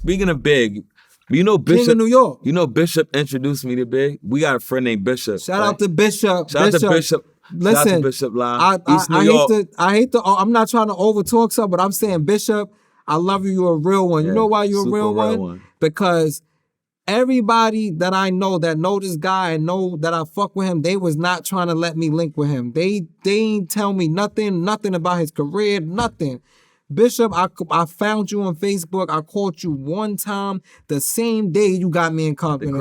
speaking of Big, you know King Bishop. of New York. You know Bishop introduced me to Big. We got a friend named Bishop. Shout out to Bishop. Shout out to Bishop. Listen, shout out to Bishop Live. East New I York. hate to. I'm not trying to overtalk something, but I'm saying Bishop, I love you. You're a real one. You know why you're a real one? Because everybody that I know that know this guy and know that I fuck with him, they was not trying to let me link with him. They ain't tell me nothing about his career, nothing. Bishop, I found you on Facebook. I called you one time the same day you got me in company.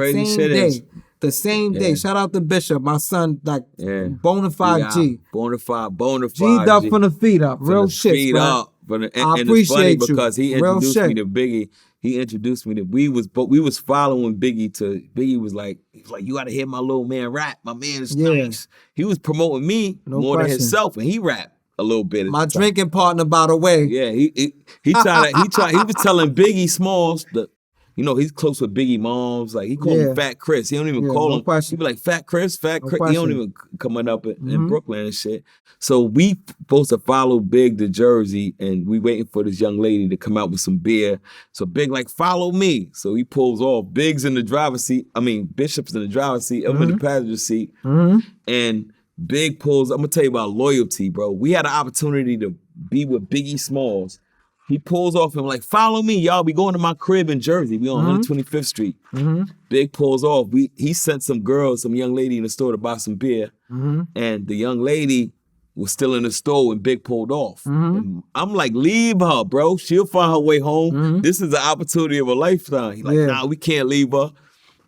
The same day. Shout out to Bishop, my son, like bona fide G. Bona fide G'd up from the feet up. Real shit, bro. I appreciate you. Because he introduced me to Biggie. He introduced me to we was following Biggie to Biggie was like you gotta hear my little man rap. My man is nice. He was promoting me more than himself, and he rapped a little bit. My drinking partner, by the way. Yeah, he was telling Biggie Smalls he's close with Biggie moms. Like he called him Fat Chris. He don't even call him. He be like Fat Chris. He don't even coming up in Brooklyn and shit. So we supposed to follow Big to Jersey, and we waiting for this young lady to come out with some beer. So Big like follow me. So he pulls off. Big's in the driver's seat. I mean Bishop's in the driver's seat. I'm in the passenger seat, and Big pulls. I'm gonna tell you about loyalty, bro. We had an opportunity to be with Biggie Smalls. He pulls off and like, follow me, y'all. We going to my crib in Jersey. We on 125th Street. Big pulls off. He sent some young lady in the store to buy some beer. And the young lady was still in the store when Big pulled off. And I'm like, leave her, bro. She'll find her way home. This is the opportunity of a lifetime. He's like, nah, we can't leave her.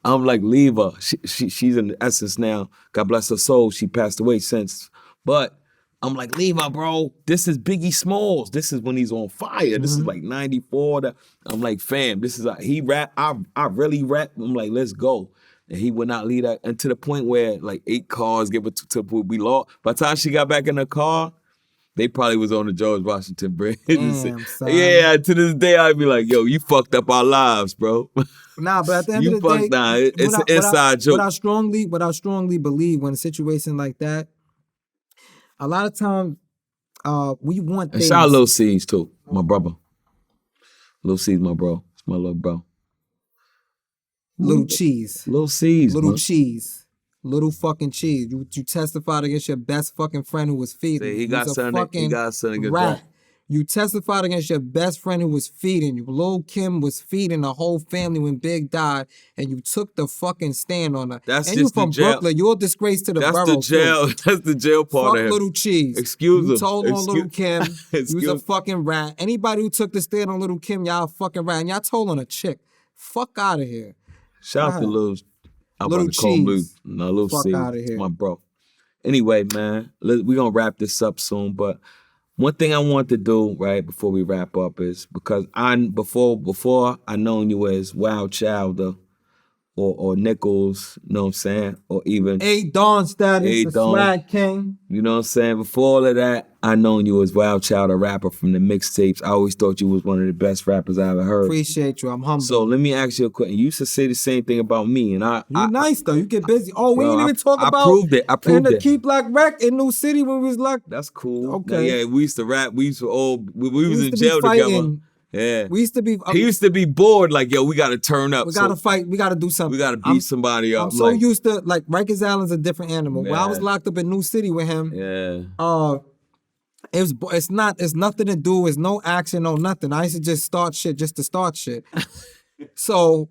I'm like, leave her. She's in essence now. God bless her soul. She passed away since. But I'm like, leave her, bro. This is Biggie Smalls. This is when he's on fire. This is like 94. I'm like, fam, this is, he rap. I really rap. I'm like, let's go. And he would not leave that. And to the point where like 8 cars give it to we lost. By the time she got back in the car, they probably was on the George Washington Bridge. Damn, son. Yeah, to this day, I'd be like, yo, you fucked up our lives, bro. Nah, but at the end of the day, it's an inside joke. What I strongly believe when a situation like that, a lot of times we want things. And shout out Lil Cease too, my brother. Lil Cease, my bro. It's my little bro. Little cheese. Lil Cease. Little cheese. Little fucking cheese. You testified against your best fucking friend who was feeding you. He got something against that. You testified against your best friend who was feeding you. Lil Kim was feeding the whole family when Big died, and you took the fucking stand on her. That's and just you from the jail. Brooklyn. You're a disgrace to the borough. That's the jail. Too. That's the jail part Fuck of him. Little Cheese. Excuse him. You told on Lil Kim. You was a fucking rat. Anybody who took the stand on Lil Kim, y'all a fucking rat. And y'all told on a chick. Fuck out of here. Shout out to Lil Cheese. Lil Fuck Cease. out of here. My bro. Anyway, man, we're going to wrap this up soon, but one thing I want to do, right, before we wrap up is because before I known you as Wild Child or Nichols, you know what I'm saying? Or even A Dawn status, the Swag King. You know what I'm saying? Before all of that, I known you as Wild Child, a rapper from the mixtapes. I always thought you was one of the best rappers I ever heard. Appreciate you. I'm humble. So let me ask you a question. You used to say the same thing about me, and you nice though. You get busy. Oh, we didn't even talk about. I proved it. The Keep Black Wreck in New City when we was like. That's cool. Okay. Yeah, we used to rap. We was in jail together. Yeah. We used to be. He used to be bored, like, yo, we got to turn up. We got to fight. We got to do something. We got to beat somebody up. I'm so used to, like, Rikers Island's a different animal. When I was locked up in New City with him, it's nothing to do. It's no action, no nothing. I used to just start shit just to start shit. So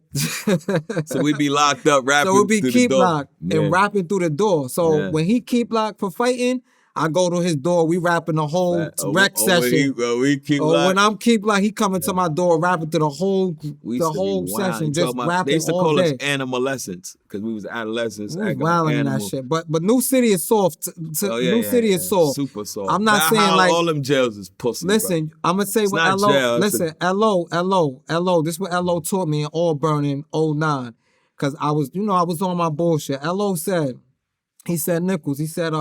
we'd be locked up rapping. So we'd be keep locked and rapping through the door. So when he keep locked for fighting, I go to his door, we rapping the whole rec session. When I'm keep locked, he coming to my door rapping to the whole session, just rapping all day. They used to call us animalescents because we was adolescents. We was wilding in that shit. But New City is soft. New City is soft. Super soft. I'm not saying like all them jails is pussy. Listen, bro. I'm gonna say it's what LO. Listen, LO. This is what LO taught me in Auburn in 09. Cause I was on my bullshit. LO said, Nichols, he said,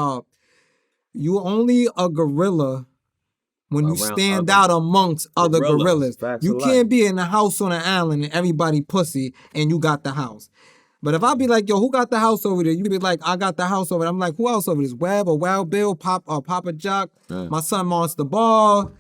you only a gorilla when you stand out amongst other gorillas. You can't be in the house on an island and everybody pussy and you got the house. But if I be like, yo, who got the house over there? You be like, I got the house over there. I'm like, who else over there? Webb or Wild Bill, Papa Jock, my son Monster Ball.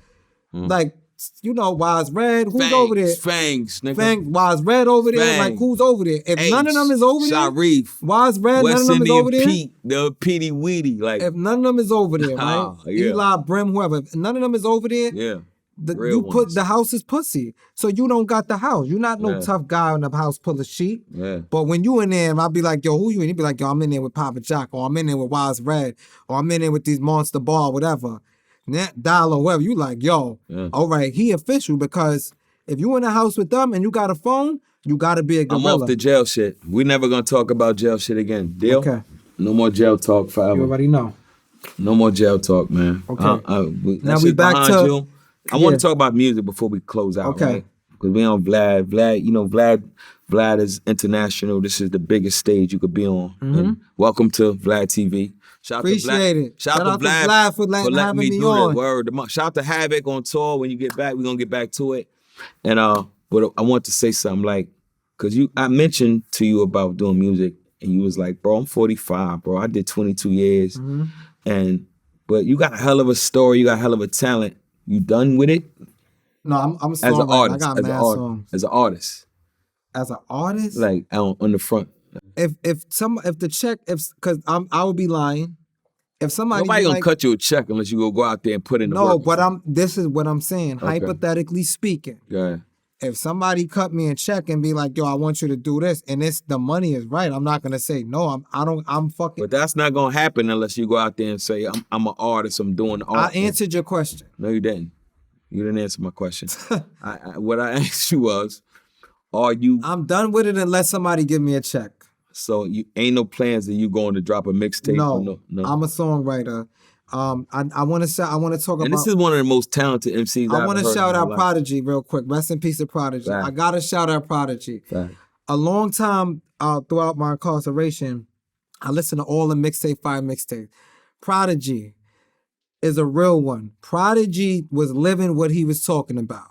Like, you know, Wise Red, who's Fangs, over there? Fangs, nigga. Fangs, Wise Red over there, like who's over there? If Ace, none of them is over there, Sharif, Wise Red, West none of them Indian is over there. Pete, the Petey Weedy, like if none of them is over there, right? Eli Brim, whoever, if none of them is over there. Yeah. You put the house is pussy, so you don't got the house. You're not no tough guy in the house full of sheep. Yeah. But when you in there, I'll be like, yo, who you in? He'd be like, yo, I'm in there with Papa Jack, or I'm in there with Wise Red, or I'm in there with these Monster Ball, whatever. Net dollar, whatever. You like, yo, all right, he official, because if you in the house with them and you got a phone, you gotta be a gorilla. I'm off the jail shit. We never gonna talk about jail shit again. Deal? Okay. No more jail talk forever. You already know. No more jail talk, man. Okay. Now we back to. You. I want to talk about music before we close out. Okay. Right? Because we on Vlad. Vlad, you know, Vlad is international. This is the biggest stage you could be on. And welcome to Vlad TV. Appreciate it. Shout out to Vlad for letting me do on. This. Word. Shout out to Havoc on tour. When you get back, we're gonna get back to it. And but I want to say something, like, cause I mentioned to you about doing music, and you was like, bro, I'm 45, bro. I did 22 years. But you got a hell of a story, you got a hell of a talent. You done with it? No, I'm as an artist. I got mad songs. As an artist. As an artist? Like on the front. Cause I would be lying. If somebody nobody gonna cut you a check unless you go out there and put in the work. No, but this is what I'm saying. Okay. Hypothetically speaking. Yeah. If somebody cut me a check and be like, yo, I want you to do this, and the money is right, I'm not gonna say no. I'm fucking. But that's not gonna happen unless you go out there and say, I'm an artist, I'm doing art. I answered your question. No, you didn't. You didn't answer my question. What I asked you was, are you? I'm done with it unless somebody give me a check. So you ain't no plans that you going to drop a mixtape? No, I'm a songwriter. I want to talk about. And this is one of the most talented MCs. I want to shout out Prodigy real quick. Rest in peace to Prodigy. Fact. I gotta shout out Prodigy. Fact. A long time throughout my incarceration, I listened to all the mixtape, 5 mixtapes. Prodigy is a real one. Prodigy was living what he was talking about.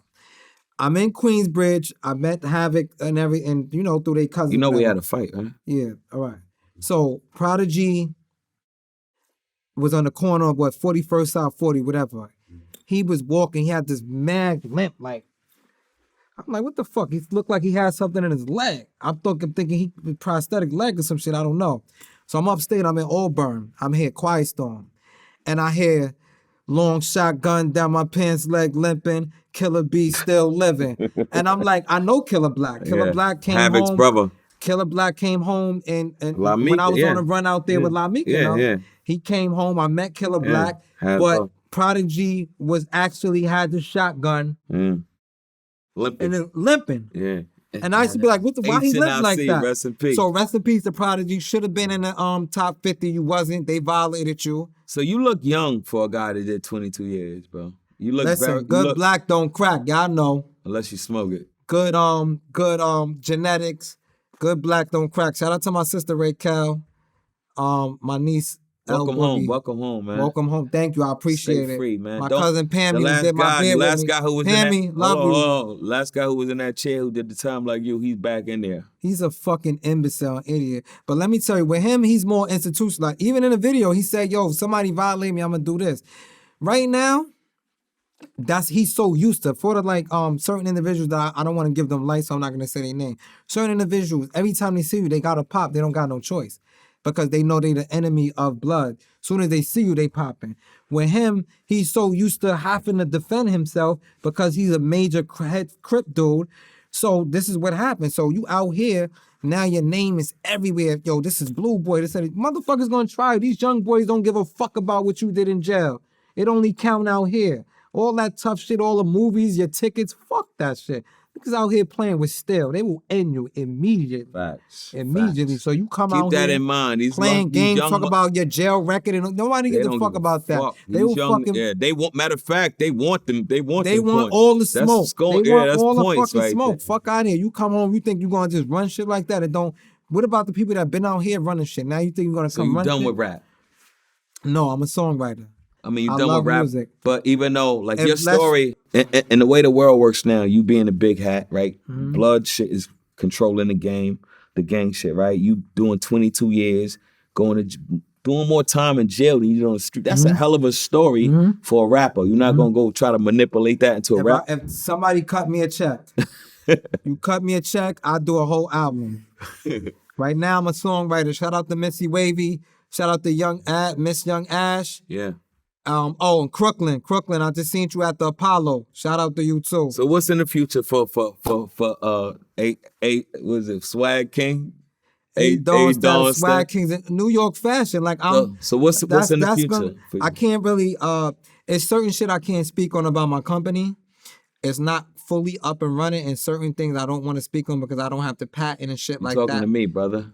I'm in Queensbridge. I met Havoc and you know, through their cousin. You know we had a fight, right? Yeah, all right. So Prodigy was on the corner of 41st South 40, whatever. He was walking, he had this mad limp, like, I'm like, what the fuck? He looked like he had something in his leg. I'm thinking he prosthetic leg or some shit, I don't know. So I'm upstate, I'm in Auburn. I'm here, Quiet Storm. And I hear long shotgun down my pants leg limping, Killer B still living. And I'm like, I know Killer Black. Killer Black came home. Havoc's brother. Killer Black came home and when I was on a run out there with La Mika, he came home. I met Killer Black, but Prodigy was actually had the shotgun, limping. Yeah. And I used to be like, why he limping like that? Rest in peace. So rest in peace to Prodigy. Should have been in the top 50. You wasn't. They violated you. So you look young for a guy that did 22 years, bro. You look good black don't crack. Y'all know. Unless you smoke it. Good genetics. Good black don't crack. Shout out to my sister Raquel. My niece. Welcome home, man. Welcome home. Thank you. I appreciate Stay free, man. My cousin Pammy who did my beard with me. Guy who was Pammy, in that, love you. Last guy who was in that chair who did the time like you, he's back in there. He's a fucking imbecile, idiot. But let me tell you, with him, he's more institutional. Like, even in the video, he said, yo, if somebody violate me, I'm gonna do this. Right now, he's so used to, for the certain individuals that I don't want to give them light, so I'm not gonna say their name. Certain individuals, every time they see you, they gotta pop. They don't got no choice. Because they know they the enemy of blood. Soon as they see you, they popping. With him, he's so used to having to defend himself because he's a major Crip dude. So this is what happens. So you out here, now your name is everywhere. Yo, this is Blue Boy. This motherfuckers gonna try you. These young boys don't give a fuck about what you did in jail. It only count out here. All that tough shit, all the movies, your tickets, fuck that shit. Niggas out here playing with steel. They will end you immediately. Facts. Immediately. Facts. So you come Keep out that here in mind. These playing games, talk about your jail record, and nobody gives a fuck about that. They will fucking. Yeah, they want. Matter of fact, they want them. They want all the smoke. They want all the fucking right smoke. there. Fuck out of here. You come home, you think you're gonna just run shit like that, and don't. What about the people that been out here running shit? Now you think you're gonna come run shit? So you done with rap? No, I'm a songwriter. I mean, you done with rap, music. But even though, like, your story and the way the world works now, you being a big hat, right? Mm-hmm. Blood shit is controlling the game, the gang shit, right? You doing 22 years, going to doing more time in jail than you do on the street. That's a hell of a story for a rapper. You're not gonna go try to manipulate that into a rap. If somebody cut me a check, you cut me a check, I'll do a whole album. Right now, I'm a songwriter. Shout out to Missy Wavy. Shout out to Miss Young Ash. Yeah. And Crooklyn, I just seen you at the Apollo. Shout out to you too. So what's in the future for Swag King? Swag Kings in New York fashion. Like so what's in the future? I can't really it's certain shit I can't speak on about my company. It's not fully up and running, and certain things I don't want to speak on because I don't have the patent and shit like that. Talking to me, brother.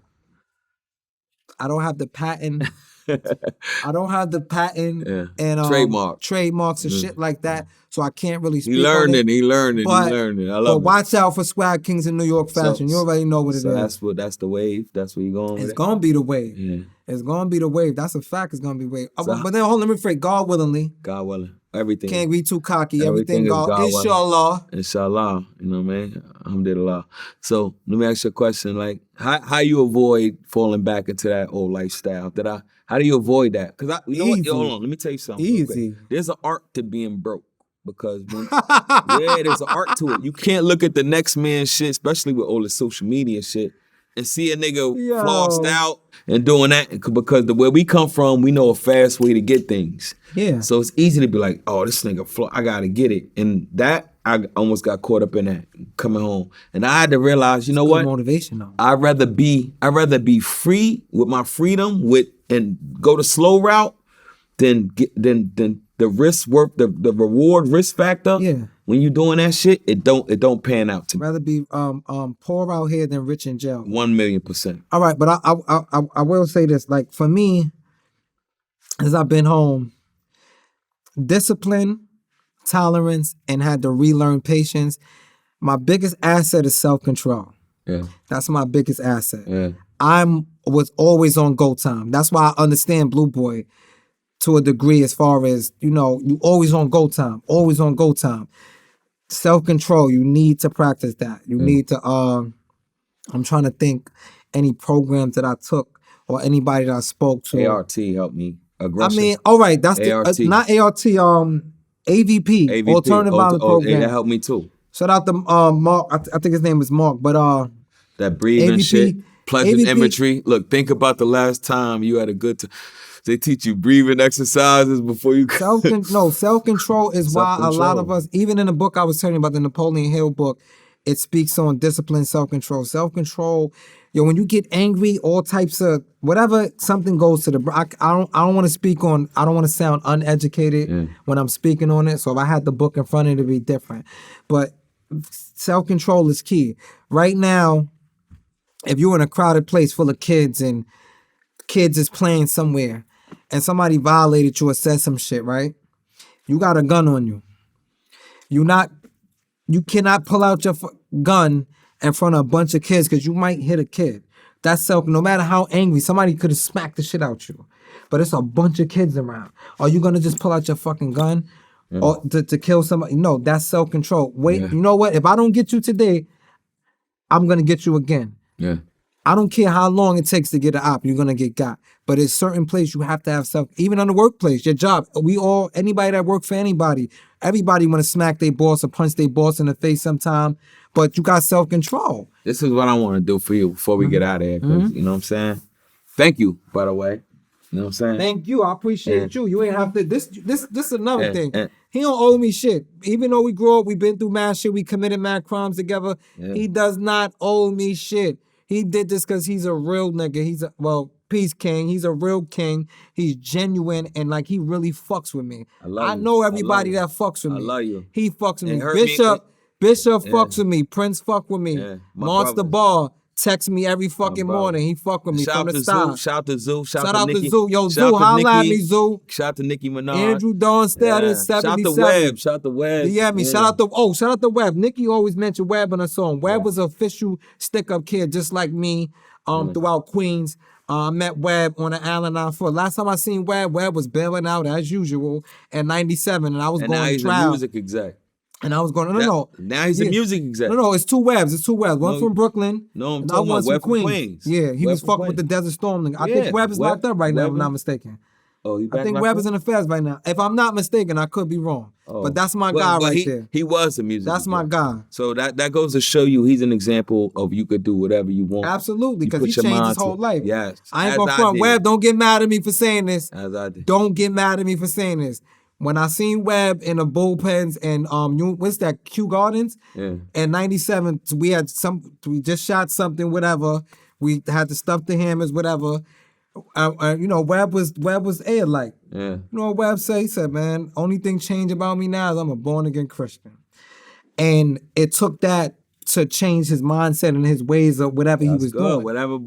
I don't have the patent. I don't have the patent and trademarks and shit like that, so I can't really speak. He learning. I love it. But watch out for Swag Kings in New York fashion. You already know what it is. That's the wave. That's where you're going. It's gonna be the wave. Yeah. It's gonna be the wave. That's a fact. It's gonna be wave. But then hold on, let me phrase. God willing. Everything. Can't be too cocky. Everything God. Inshallah. Inshallah. You know what I mean? Alhamdulillah. So let me ask you a question. Like, how you avoid falling back into that old lifestyle? How do you avoid that? Because hold on, let me tell you something. Easy. There's an art to being broke. Because there's an art to it. You can't look at the next man's shit, especially with all the social media shit, and see a nigga flossed out and doing that, because where we come from, we know a fast way to get things. Yeah. So it's easy to be like, oh, this nigga, I gotta get it. And that, I almost got caught up in that coming home. And I had to realize, you know what? Motivation though. I'd rather be free with my freedom and go the slow route than the risk work, the reward risk factor. Yeah. When you doing that shit, it don't pan out to me. Rather be poor out here than rich in jail. 1,000,000%. All right, but I will say this. Like for me, as I've been home, discipline, tolerance, and had to relearn patience. My biggest asset is self-control. Yeah. That's my biggest asset. Yeah. Was always on go time. That's why I understand Blue Boy to a degree, as far as, you always on go time. Always on go time. Self-control, you need to practice that. You need to, I'm trying to think any programs that I took or anybody that I spoke to. ART helped me. Aggression. I mean, all right, that's ART. Not ART, AVP, Alternative Violence Program. Yeah, that helped me too. Shout out to Mark, I think his name is Mark, but that breathing AVP, shit, pleasant AVP, imagery. Look, think about the last time you had a good time. They teach you breathing exercises before you... Self-control is why a lot of us, even in the book I was telling you about, the Napoleon Hill book, it speaks on discipline, self-control. Self-control, when you get angry, all types of, whatever, something goes to the... I don't want to speak on, I don't want to sound uneducated when I'm speaking on it, so if I had the book in front of it, it'd be different. But self-control is key. Right now, if you're in a crowded place full of kids and kids is playing somewhere, and somebody violated you or said some shit, right? You got a gun on you. You cannot pull out your gun in front of a bunch of kids because you might hit a kid. That's no matter how angry, somebody could have smacked the shit out you. But it's a bunch of kids around. Are you gonna just pull out your fucking gun or to kill somebody? No, that's self-control. Wait, you know what? If I don't get you today, I'm gonna get you again. Yeah. I don't care how long it takes to get an op, you're gonna get got. But at certain place, you have to have even on the workplace, your job. Anybody that work for anybody, everybody wanna smack their boss or punch their boss in the face sometime, but you got self-control. This is what I wanna do for you before we get out of here, you know what I'm saying? Thank you, by the way. You know what I'm saying? Thank you, I appreciate you. You ain't have to, this is another thing. He don't owe me shit. Even though we grew up, we been through mad shit, we committed mad crimes together, he does not owe me shit. He did this because he's a real nigga. Peace king. He's a real king. He's genuine and like he really fucks with me. I know everybody that fucks with me. I love you. He fucks with me. Bishop fucks with me. Prince fuck with me. Yeah, Monster Ball texts me every fucking morning. He fuck with me from the start. Shout out to Zoo. Shout out to Zoo. Yo, Zoo, holla at me, Zoo. Shout out to Nicki Minaj. Andrew Dawnstead is 77. Shout out to Webb. Yeah, shout out to Webb. Nicki always mentioned Webb in her song. Webb was an official stick-up kid, just like me, throughout Queens. I met Webb on the Allen I-4. Last time I seen Webb was bailing out as usual in 97, and I was going to trial. Now he's a music exec. And I was going, no. Now he's a music exec. No, it's two Webs. One from Brooklyn. No, I'm talking about Web from Queens. Yeah, he was fucking with the Desert Storm nigga. I think Web is locked up right now, if I'm not mistaken. Oh, I think Web is in the feds right now. If I'm not mistaken, I could be wrong. But that's my guy there. He was a music That's my guy. So that goes to show you he's an example of you could do whatever you want. Absolutely, because he changed his whole life. Yes. I ain't gonna front. Web, don't get mad at me for saying this. As I did. Don't get mad at me for saying this. When I seen Webb in the bullpens and what's that, Kew Gardens? Yeah. In 97, we just shot something, whatever. We had the stuff the hammers, whatever. Webb was air like. Yeah. You know what Webb said? He said, man, only thing changed about me now is I'm a born again Christian. And it took that to change his mindset and his ways of whatever he was doing. Whatever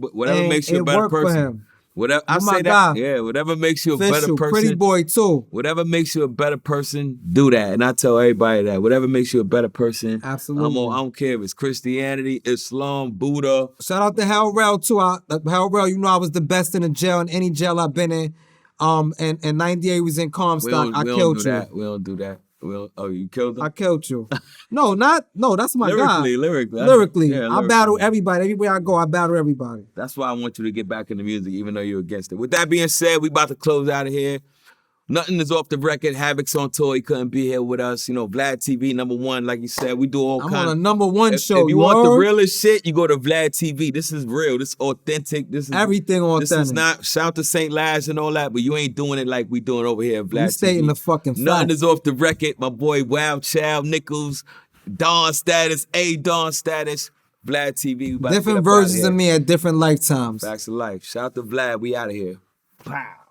makes you a better person. For him. Whatever I say that, yeah. Whatever makes you a better person. Pretty boy too. Whatever makes you a better person, do that. And I tell everybody that. Whatever makes you a better person, absolutely. I don't care if it's Christianity, Islam, Buddha. Shout out to Hell Rel too. Hell Rel, I was the best in the jail in any jail I've been in. And 98 was in Comstock. I killed you. We don't do that. You killed him? I killed you. No, that's my guy. Lyrically. Yeah, I battle everybody. Everywhere I go, I battle everybody. That's why I want you to get back into music, even though you're against it. With that being said, we about to close out of here. Nothing is off the record. Havoc's on tour. He couldn't be here with us. Vlad TV, #1, like you said. We do all kinds. I'm on a #1 show. If you want the realest shit, you go to Vlad TV. This is real. This is authentic. This is everything authentic. This is not shout to St. Laz and all that, but you ain't doing it like we doing over here at Vlad TV. You stating the fucking fact. Nothing is off the record. My boy Wild Child, Nichols, Don Status, Don Status, Vlad TV. Different versions of me at different lifetimes. Facts of life. Shout out to Vlad. We out of here. Wow.